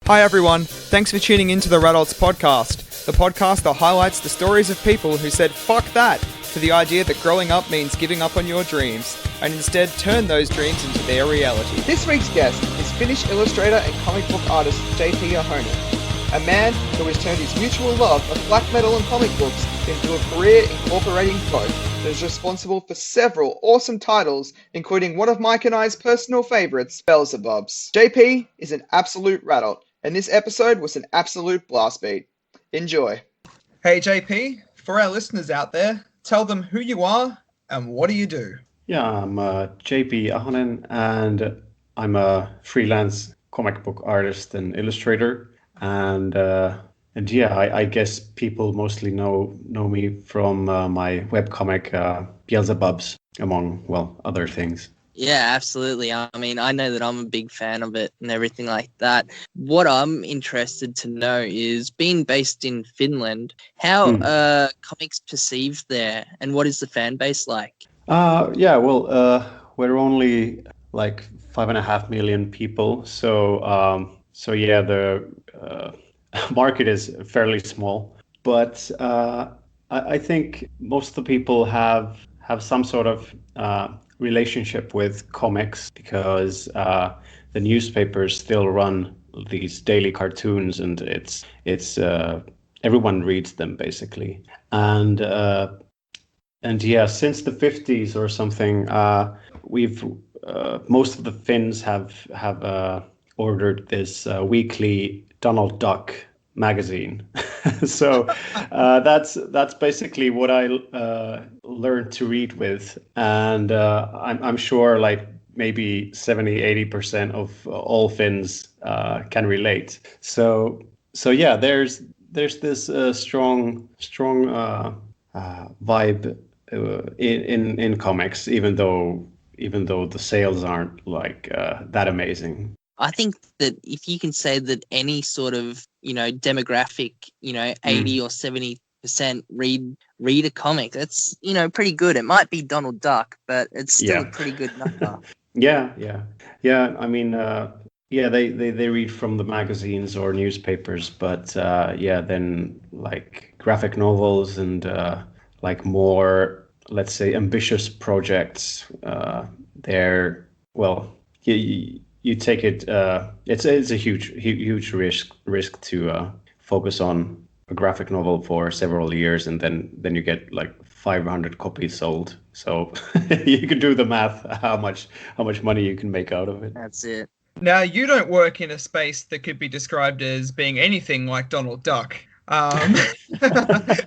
Hi everyone, thanks for tuning into the Radults podcast, the podcast that highlights the stories of people who said fuck that to the idea that growing up means giving up on your dreams, and instead turn those dreams into their reality. This week's guest is Finnish illustrator and comic book artist JP Ahonen, a man who has turned his mutual love of black metal and comic books into a career incorporating both, that is responsible for several awesome titles, including one of Mike and I's personal favourites, Beelzebubs. JP is an absolute Radult, and this episode was an absolute blast beat. Enjoy. Hey JP, for our listeners out there, tell them who you are and what do you do? Yeah, I'm JP Ahonen, and I'm a freelance comic book artist and illustrator. And yeah, I guess people mostly know me from my webcomic Beelzebubs, among, well, other things. Yeah, absolutely. I mean, I know that I'm a big fan of it and everything like that. What I'm interested to know is, being based in Finland, how are comics perceived there, and what is the fan base like? We're only like 5.5 million people, so yeah, the market is fairly small. But I think most of the people have some sort of relationship with comics, because the newspapers still run these daily cartoons, and it's everyone reads them basically. And yeah, since the 50s or something, we've most of the Finns have ordered this weekly Donald Duck magazine. So that's basically what I learned to read with, and I'm sure like maybe 70-80% of all Finns can relate. So yeah, there's this strong vibe in comics, even though the sales aren't like that amazing. I think that if you can say that any sort of, demographic, 80 or 70% read a comic, that's, pretty good. It might be Donald Duck, but it's still a pretty good number. Yeah. I mean, they read from the magazines or newspapers, but then like graphic novels and like more, let's say, ambitious projects, they're, well, you take it. It's a huge risk to focus on a graphic novel for several years, and then you get like 500 copies sold. So you can do the math how much money you can make out of it. That's it. Now, you don't work in a space that could be described as being anything like Donald Duck.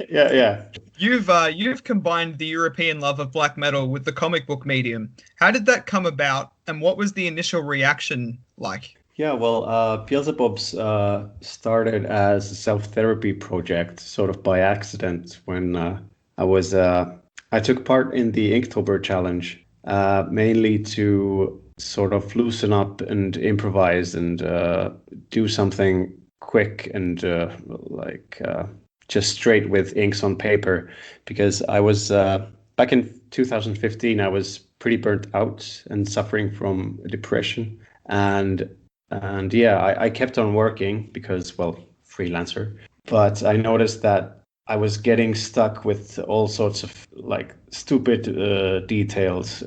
Yeah. You've combined the European love of black metal with the comic book medium. How did that come about, and what was the initial reaction like? Yeah, well, Beelzebubs started as a self-therapy project, sort of by accident, when I took part in the Inktober challenge, mainly to sort of loosen up and improvise and do something quick and just straight with inks on paper, because I was back in 2015 I was pretty burnt out and suffering from depression, and yeah, I kept on working because, well, freelancer, but I noticed that I was getting stuck with all sorts of like stupid details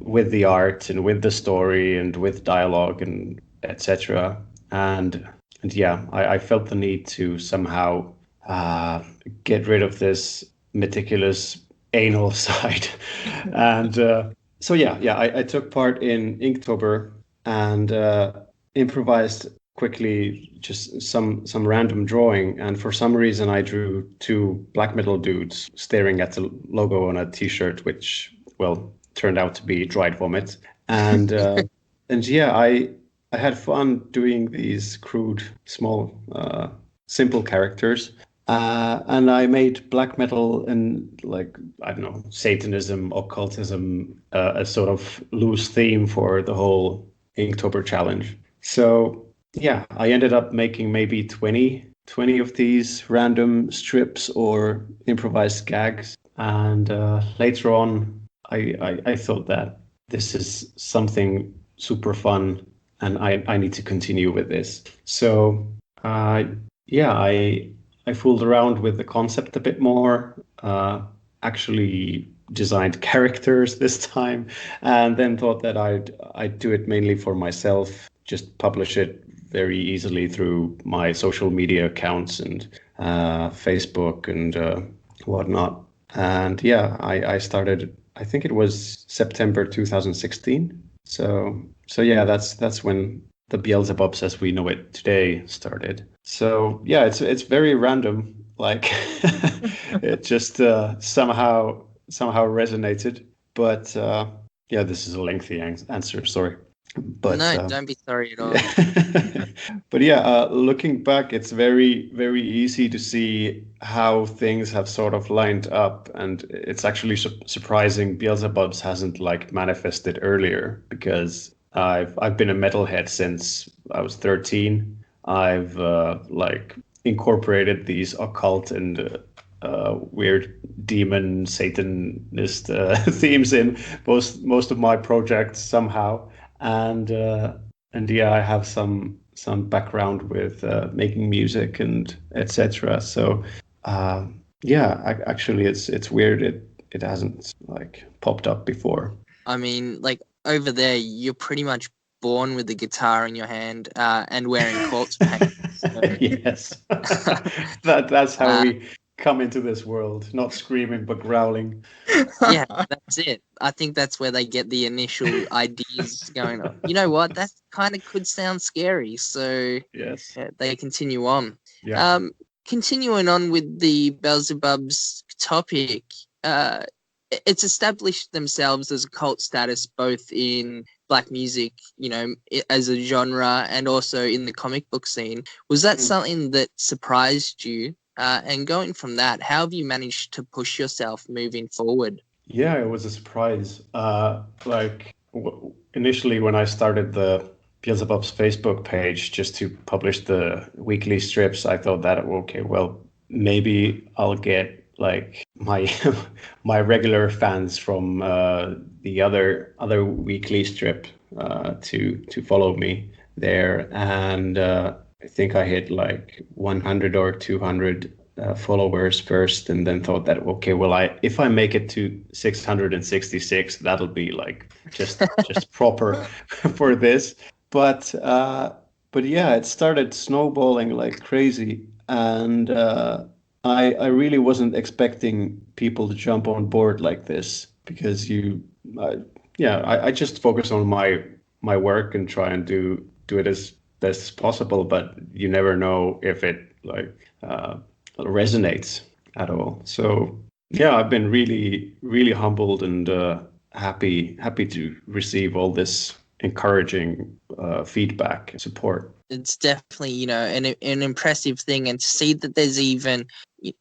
with the art and with the story and with dialogue and etc. And yeah, I felt the need to somehow get rid of this meticulous anal side. And so yeah, I took part in Inktober and improvised quickly just some random drawing. And for some reason, I drew two black metal dudes staring at the logo on a T-shirt, which, well, turned out to be dried vomit. And and yeah, I had fun doing these crude, small, simple characters. And I made black metal and, like, I don't know, Satanism, occultism, a sort of loose theme for the whole Inktober challenge. So yeah, I ended up making maybe 20 of these random strips or improvised gags. And later on, I thought that this is something super fun and I need to continue with this. So yeah, I fooled around with the concept a bit more. Actually designed characters this time, and then thought that I'd do it mainly for myself. Just publish it very easily through my social media accounts and Facebook and whatnot. And yeah, I started. I think it was September 2016. So yeah, that's when the Beelzebubs as we know it today started. So yeah, it's very random. Like it just somehow resonated. But yeah, this is a lengthy answer. Sorry. But No, don't be sorry at all. but yeah, looking back, it's very, very easy to see how things have sort of lined up, and it's actually surprising Beelzebubs hasn't like manifested earlier, because I've been a metalhead since I was 13. I've like incorporated these occult and weird demon satanist themes in most of my projects somehow, and yeah, I have some background with making music and etc. So yeah, actually, it's weird it hasn't like popped up before. I mean, like over there, you're pretty much born with the guitar in your hand and wearing corpse paint. So. Yes, that's how we come into this world, not screaming but growling. Yeah, that's it. I think that's where they get the initial ideas going on. You know what? That kind of could sound scary. So Yes. they continue on. Yeah. Continuing on with the Beelzebub's topic, it's established themselves as a cult status both in black music, you know, as a genre, and also in the comic book scene. Was that something that surprised you? And going from that, how have you managed to push yourself moving forward? Yeah, it was a surprise. Like initially, when I started the Beelzebub's Facebook page just to publish the weekly strips, I thought that okay, well, maybe I'll get like my my regular fans from the other weekly strip to follow me there, and I think I hit like 100 or 200 followers first, and then thought that okay, well, if I make it to 666, that'll be like just proper for this. But yeah, it started snowballing like crazy, and I really wasn't expecting people to jump on board like this, because I just focus on my work and try and do it as best as possible, but you never know if it like resonates at all. So yeah, I've been really humbled and happy to receive all this encouraging feedback and support. It's definitely, you know, an impressive thing, and to see that there's even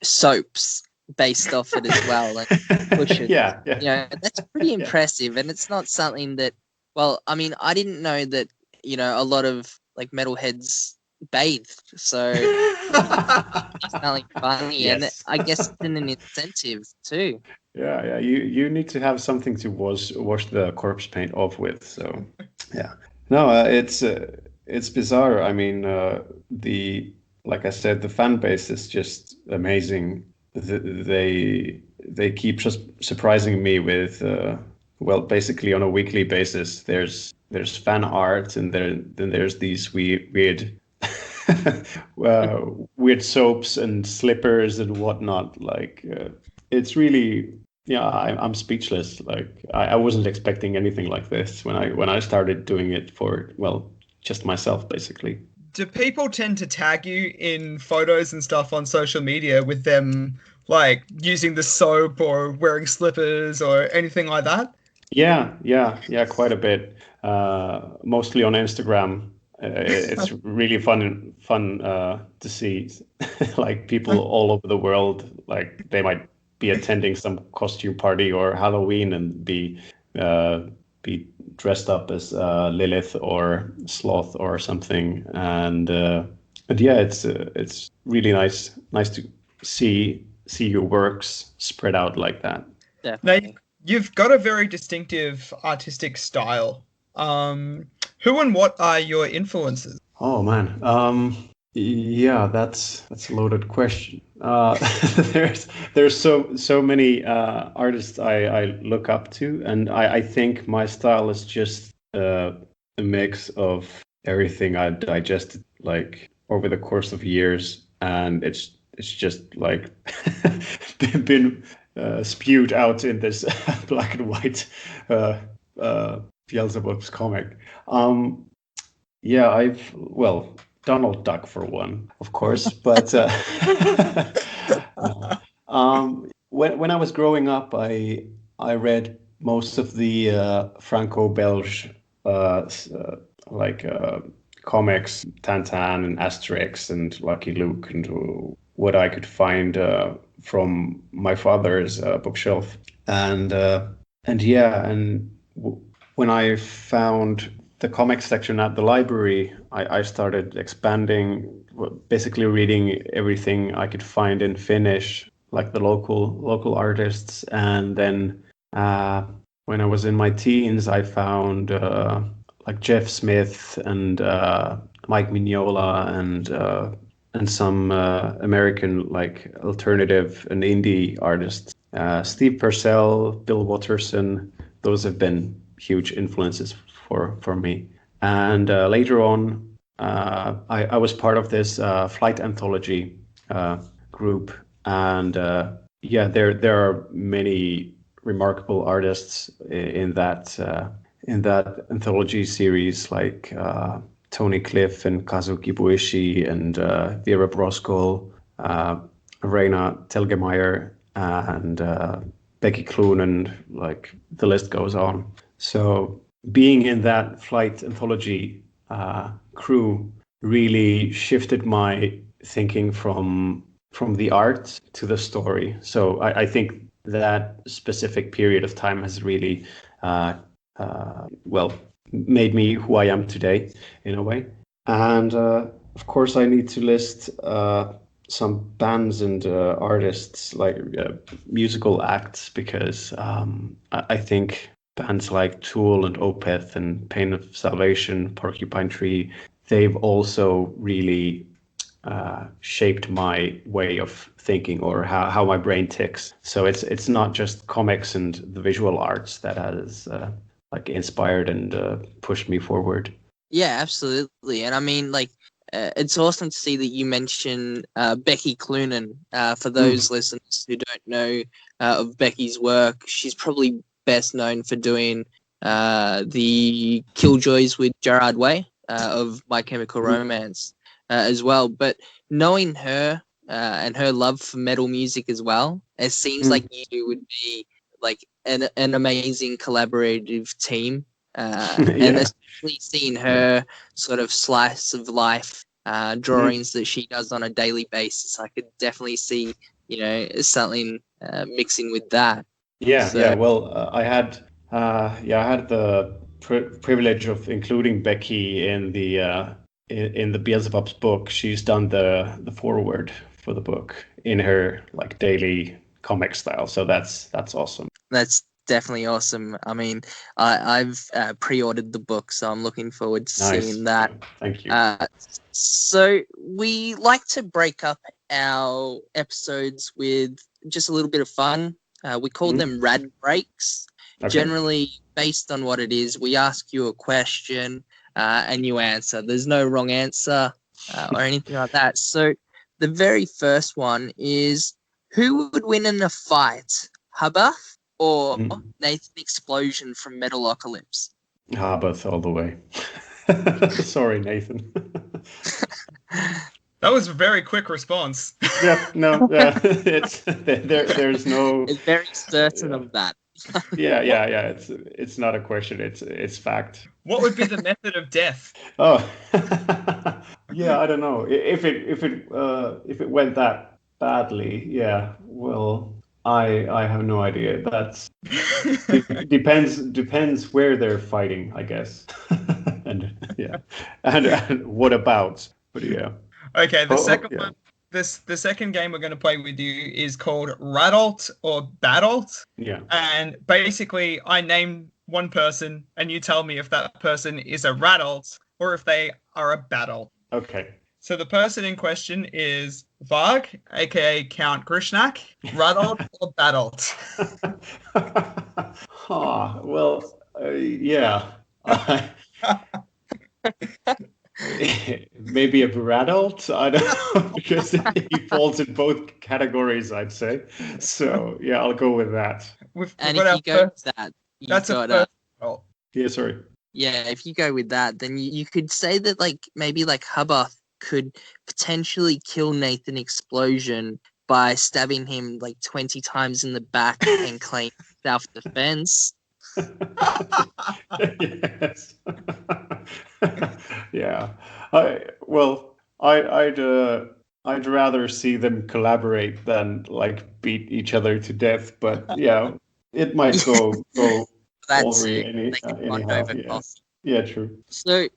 soaps based off it as well, and pushes. Yeah. You know, that's pretty impressive, and it's not something that. Well, I mean, I didn't know that, you know, a lot of like metalheads bathed, so it's something funny, Yes. and I guess it's an incentive too. Yeah. You need to have something to wash the corpse paint off with. So yeah, no, it's bizarre. I mean, like I said, the fan base is just amazing. They keep just surprising me with well, basically on a weekly basis. There's fan art, and then there's these weird weird soaps and slippers and whatnot. Like it's really, yeah, I'm speechless. Like I wasn't expecting anything like this when I started doing it for, well, just myself basically. Do people tend to tag you in photos and stuff on social media with them like using the soap or wearing slippers or anything like that? Yeah, quite a bit. Mostly on Instagram. It's really fun to see like people all over the world. Like they might be attending some costume party or Halloween and be dressed up as Lilith or Sloth or something. And yeah, it's really nice to see your works spread out like that. Definitely. Now, you've got a very distinctive artistic style. Who and what are your influences? Oh man. Yeah, that's a loaded question. There's so many artists I look up to, and I think my style is just a mix of everything I digested like over the course of years, and it's just like been spewed out in this black and white Beelzebub's comic. Yeah, Donald Duck for one, of course, but no. When I was growing up, I read most of the Franco-Belge like comics, Tintin and Asterix and Lucky Luke, and what I could find from my father's bookshelf, and yeah, and when I found the comics section at the library, I started expanding, basically reading everything I could find in Finnish, like the local artists. And then when I was in my teens, I found like Jeff Smith and Mike Mignola and some American like alternative and indie artists. Steve Purcell, Bill Watterson, those have been huge influences for me. And later on, I was part of this flight anthology group, and yeah, there are many remarkable artists in that anthology series, like Tony Cliff and Kazuki Buishi and Vera Broskol, Reina Telgemeier, and Becky Kloon, and like the list goes on. So being in that flight anthology crew really shifted my thinking from the art to the story. So I think that specific period of time has really made me who I am today in a way. And of course I need to list some bands and artists, like musical acts, because I think bands like Tool and Opeth and Pain of Salvation, Porcupine Tree, they've also really shaped my way of thinking, or how my brain ticks. So it's not just comics and the visual arts that has like inspired and pushed me forward. Yeah, absolutely. And I mean, like, it's awesome to see that you mention Becky Cloonan. For those listeners who don't know of Becky's work, she's probably best known for doing the Killjoys with Gerard Way of My Chemical Romance as well. But knowing her and her love for metal music as well, it seems like you would be like an amazing collaborative team. And especially seeing her sort of slice of life drawings that she does on a daily basis, I could definitely see, something mixing with that. Yeah. Well, I had the privilege of including Becky in the Beelzebub's book. She's done the foreword for the book in her like daily comic style. So that's awesome. That's definitely awesome. I mean, I've pre-ordered the book, so I'm looking forward to seeing that. Thank you. So we like to break up our episodes with just a little bit of fun. We call them rad breaks. Okay. Generally, based on what it is, we ask you a question and you answer. There's no wrong answer or anything like that. So the very first one is, who would win in a fight, Hubbath or Nathan Explosion from Metalocalypse? Hubbath all the way. Sorry, Nathan. That was a very quick response. There's no. It's very certain of that. Yeah. It's not a question. It's fact. What would be the method of death? Oh, yeah. I don't know. If it went that badly, yeah. Well, I have no idea. That's depends where they're fighting, I guess. and what about? But yeah. Okay, the second one. The second game we're going to play with you is called Radult or Badult. Yeah. And basically, I name one person, and you tell me if that person is a Radult or if they are a Badult. Okay. So the person in question is Varg, aka Count Grishnak, Radult or Badult? Well, yeah. Maybe a Radult? I don't know, because he falls in both categories, I'd say. So, yeah, I'll go with that. And if you go with that, that's got a first. Yeah, sorry. Yeah, if you go with that, then you could say that maybe Hubbath could potentially kill Nathan Explosion by stabbing him 20 times in the back and claim self-defense. Yes. Yeah. I'd rather see them collaborate than beat each other to death. But yeah, it might go That's all it. They can bond anyhow. over coffee. Yeah, true. So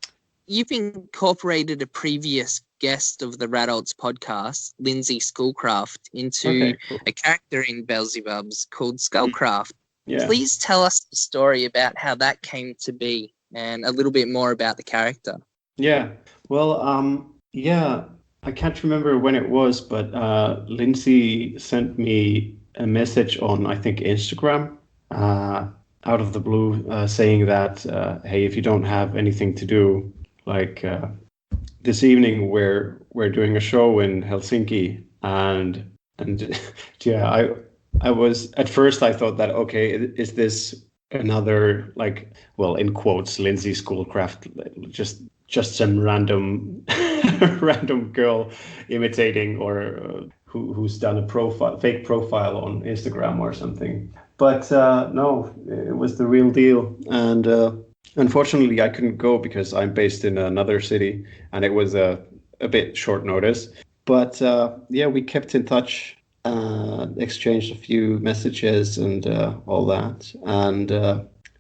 you've incorporated a previous guest of the Radults podcast, Lindsay Schoolcraft, into cool. a character in Beelzebubs called Skullcraft. Yeah. Please tell us the story about how that came to be and a little bit more about the character. Yeah. Well, I can't remember when it was, but Lindsay sent me a message on, I think, Instagram, out of the blue, saying that, hey, if you don't have anything to do, this evening we're doing a show in Helsinki, and yeah, I was at first I thought that, okay, is this another in quotes Lindsay Schoolcraft, just some random random girl imitating, or who's done a fake profile on Instagram or something. But no, it was the real deal. And unfortunately, I couldn't go because I'm based in another city, and it was a bit short notice. But yeah, we kept in touch, exchanged a few messages and all that. And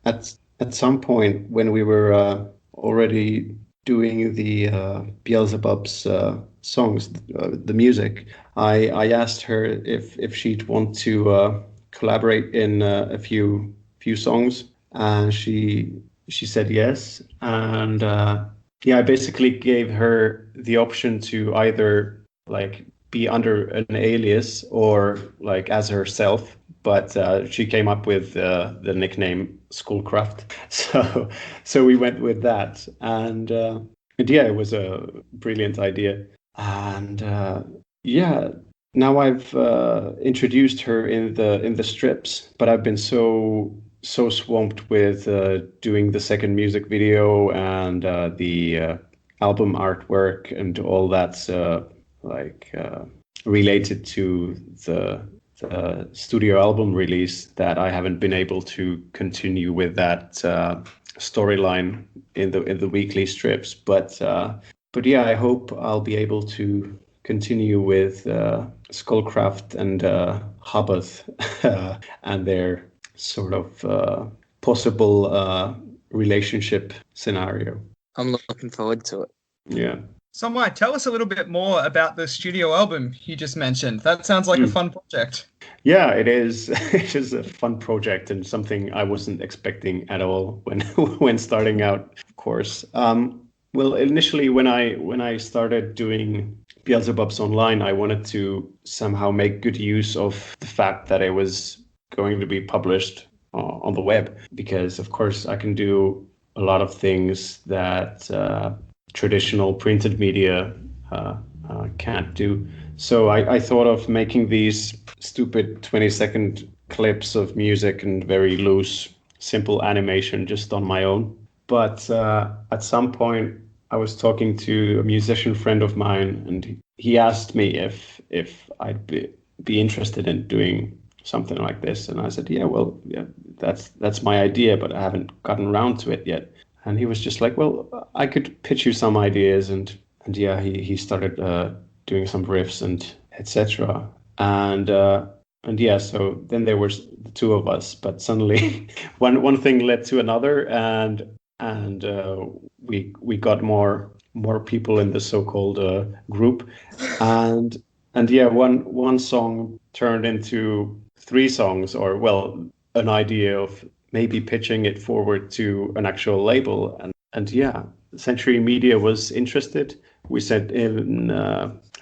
at some point, when we were already doing the Beelzebub's songs, the music, I asked her if she'd want to collaborate in a few songs, and she said yes. And yeah, I basically gave her the option to either be under an alias or as herself, but she came up with the nickname Schoolcraft, so we went with that. And yeah, it was a brilliant idea. And yeah, now I've introduced her in the strips, but I've been so swamped with doing the second music video and the album artwork and all that's related to the studio album release, that I haven't been able to continue with that storyline in the weekly strips. But yeah, I hope I'll be able to continue with Skullcraft and Hubbath and their sort of possible relationship scenario. I'm looking forward to it. Yeah. So, Mike, tell us a little bit more about the studio album you just mentioned. That sounds like a fun project. Yeah, it is. It is a fun project and something I wasn't expecting at all when starting out, of course. Well, initially when I started doing Beelzebubs online, I wanted to somehow make good use of the fact that it was going to be published on the web, because of course I can do a lot of things that traditional printed media can't do. So I thought of making these stupid 20-second clips of music and very loose, simple animation just on my own. But at some point, I was talking to a musician friend of mine, and he asked me if I'd be interested in doing something like this. And I said, yeah, that's my idea, but I haven't gotten around to it yet. And he was just like, well, I could pitch you some ideas. And yeah, he started doing some riffs and etc. And yeah, so then there was the two of us, but suddenly one thing led to another, and we got more people in the so-called group, and yeah, one song turned into 3 songs, or well, an idea of maybe pitching it forward to an actual label. And yeah, Century Media was interested. We sent in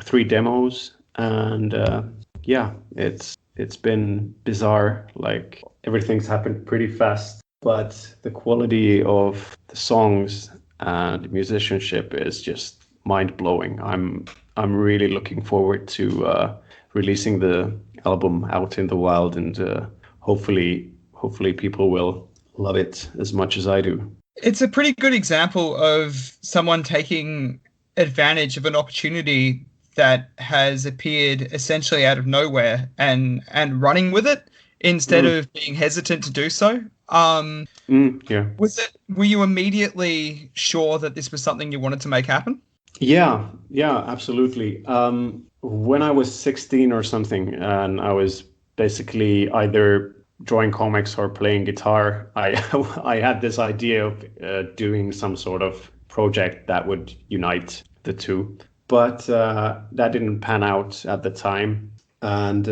3 demos, and yeah, it's been bizarre. Like everything's happened pretty fast, but the quality of the songs and musicianship is just mind blowing. I'm really looking forward to releasing the album out in the wild, and hopefully people will love it as much as I do. It's a pretty good example of someone taking advantage of an opportunity that has appeared essentially out of nowhere and running with it instead of being hesitant to do so. Yeah. Were you immediately sure that this was something you wanted to make happen? Yeah, absolutely. When I was 16 or something, and I was basically either drawing comics or playing guitar, I I had this idea of doing some sort of project that would unite the two. But that didn't pan out at the time. And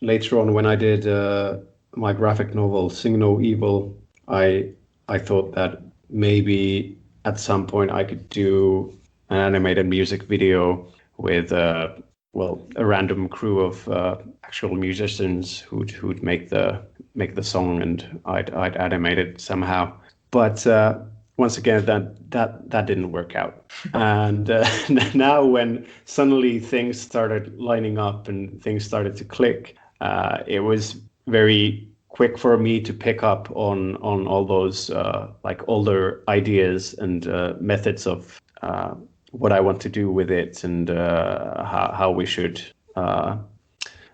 later on, when I did my graphic novel Sing No Evil, I thought that maybe at some point I could do an animated music video with a random crew of actual musicians who'd make the song, and I'd animate it somehow. But once again, that didn't work out. And now when suddenly things started lining up and things started to click, it was very quick for me to pick up on all those like older ideas and methods of what I want to do with it, and how we should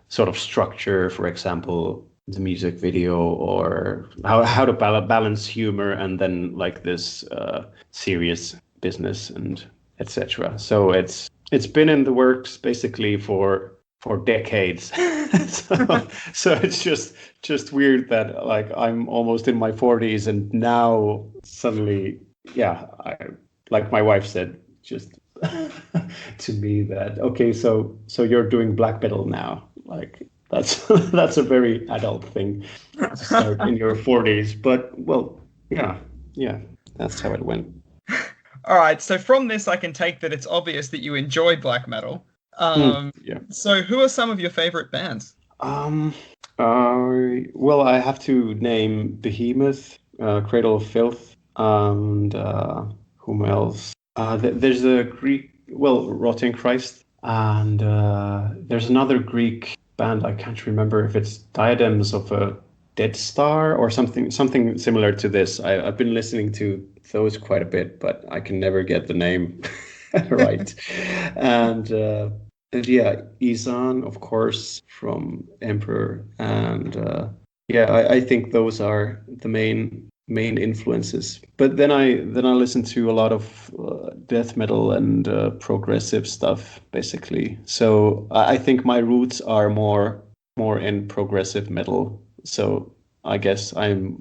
sort of structure, for example, the music video, or how to balance humor and then like this serious business and etc. So it's been in the works basically for decades. so it's just weird that like I'm almost in my 40s and now suddenly, yeah, like my wife said just to me that, okay, so you're doing black metal now. Like that's a very adult thing to start in your 40s. But well, yeah, that's how it went. All right, so from this I can take that it's obvious that you enjoy black metal. Yeah. So who are some of your favorite bands? Well, I have to name Behemoth, Cradle of Filth, and whom else? There's a Greek, well, Rotting Christ, and there's another Greek band. I can't remember if it's Diadems of a Dead Star or something similar to this. I've been listening to those quite a bit, but I can never get the name right. And yeah, Izan, of course, from Emperor, and yeah, I think those are the main influences. But then I listen to a lot of death metal and progressive stuff, basically. So I think my roots are more in progressive metal. So I guess I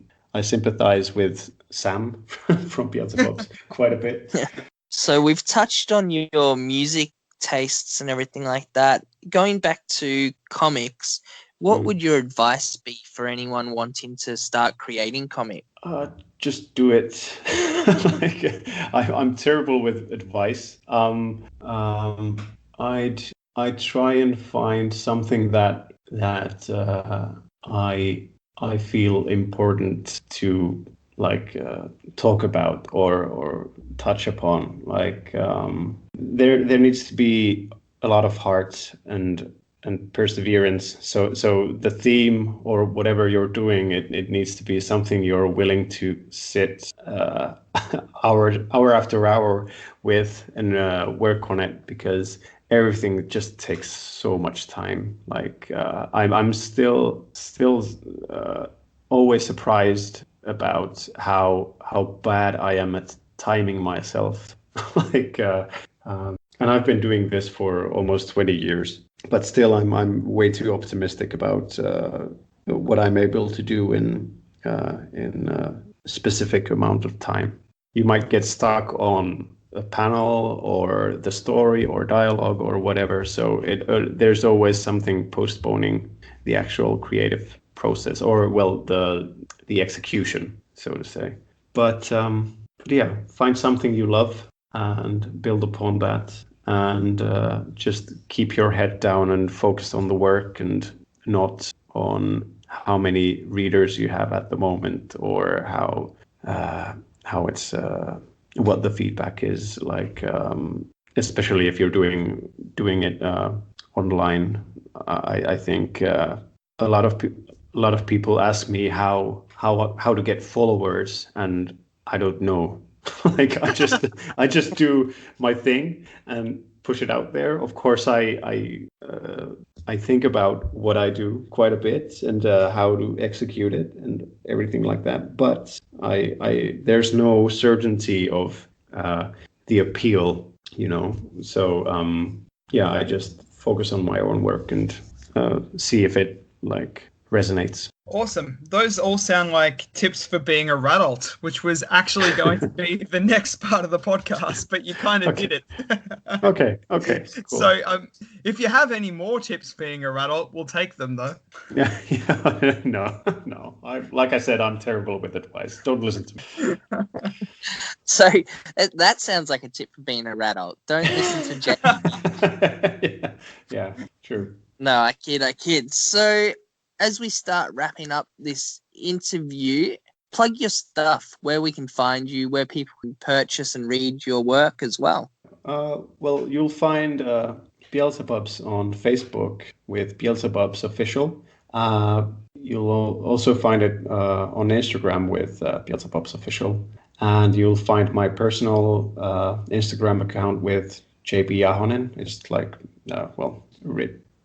sympathize with Sam from Beelzebubs quite a bit. So we've touched on your music tastes and everything like that. Going back to comics, what would your advice be for anyone wanting to start creating comics? Just do it. Like, I'm terrible with advice. I'd try and find something that I feel important to like talk about or touch upon. Like there needs to be a lot of heart and perseverance. So the theme or whatever you're doing, it needs to be something you're willing to sit hour after hour with and work on it, because everything just takes so much time. Like I'm still always surprised about how bad I am at timing myself. Like and I've been doing this for almost 20 years, but still I'm way too optimistic about what I'm able to do in a specific amount of time. You might get stuck on a panel or the story or dialogue or whatever, so there's always something postponing the actual creative process, or well, the execution, so to say. But yeah, find something you love and build upon that, and just keep your head down and focus on the work and not on how many readers you have at the moment, or how it's what the feedback is like, especially if you're doing it online. I think a lot of people ask me how to get followers, and I don't know. Like I just do my thing and push it out there. Of course, I think about what I do quite a bit, and how to execute it and everything like that. But I there's no certainty of the appeal, So yeah, I just focus on my own work and see if it like resonates. Awesome. Those all sound like tips for being a Radult, which was actually going to be the next part of the podcast, but you kind of did it. Okay. Cool. So if you have any more tips for being a Radult, we'll take them though. Yeah. No. Like I said, I'm terrible with advice. Don't listen to me. So that sounds like a tip for being a Radult. Don't listen to Jay. Yeah, true. No, I kid. So as we start wrapping up this interview, plug your stuff, where we can find you, where people can purchase and read your work as well. Well, you'll find Beelzebubs on Facebook with Beelzebubs Official. You'll also find it on Instagram with Beelzebubs Official. And you'll find my personal Instagram account with JB Ahonen. It's like,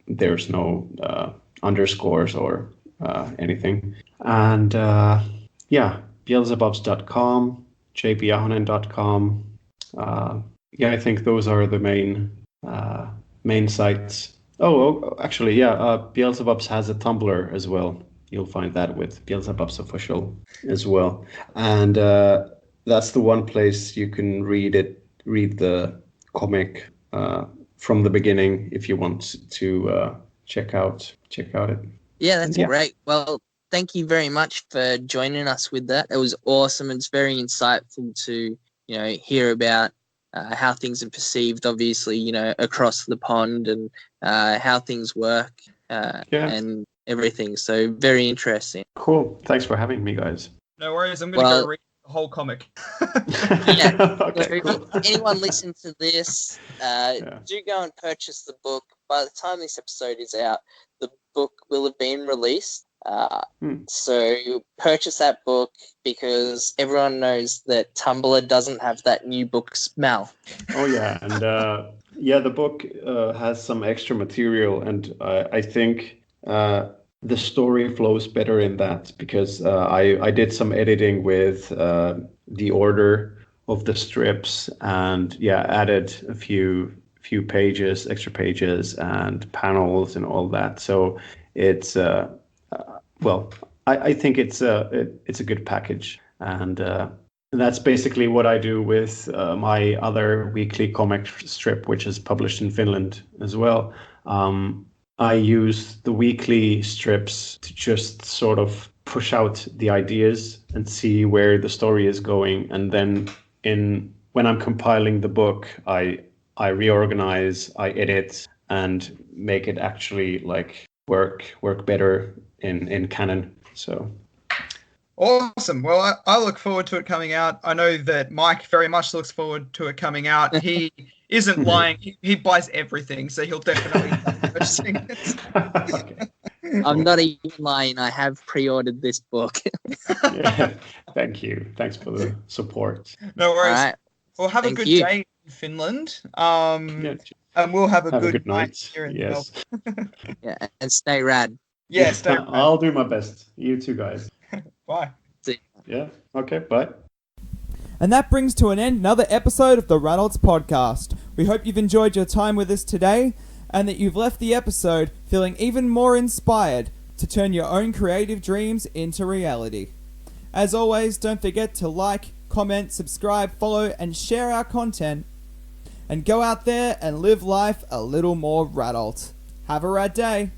there's no underscores or anything. And Beelzebubs.com, jbahonen.com. I think those are the main sites. Actually, Beelzebubs has a Tumblr as well. You'll find that with Beelzebubs Official as well. And that's the one place you can read the comic from the beginning if you want to check out it. Yeah, that's great. Well, thank you very much for joining us with that. It was awesome. It's very insightful to hear about how things are perceived, obviously, across the pond, and how things work and everything. So very interesting. Cool. Thanks for having me, guys. No worries. I'm going to go read the whole comic. Yeah. Okay, cool. If anyone listening to this, do go and purchase the book. By the time this episode is out, the book will have been released. So purchase that book, because everyone knows that Tumblr doesn't have that new book smell. Oh yeah, and the book has some extra material, and I think the story flows better in that, because I did some editing with the order of the strips, and added a few pages, extra pages and panels and all that. So it's I think it's a good package, and that's basically what I do with my other weekly comic strip, which is published in Finland as well. I use the weekly strips to just sort of push out the ideas and see where the story is going, and then when I'm compiling the book, I reorganize, I edit, and make it actually like work better in canon. So awesome. Well, I look forward to it coming out. I know that Mike very much looks forward to it coming out. He isn't lying. He buys everything, so he'll definitely be purchasing it. Okay. I'm not even lying. I have pre-ordered this book. Yeah, thank you. Thanks for the support. No worries. All right. Well, have a good day in Finland. And we'll have a good night here in Yes. Melbourne. Yeah, and stay rad. Yeah, stay rad. I'll do my best. You too, guys. Bye. See ya. Yeah. Okay. Bye. And that brings to an end another episode of the Radults podcast. We hope you've enjoyed your time with us today, and that you've left the episode feeling even more inspired to turn your own creative dreams into reality. As always, don't forget to like, comment, subscribe, follow, and share our content. And go out there and live life a little more Radult. Have a rad day.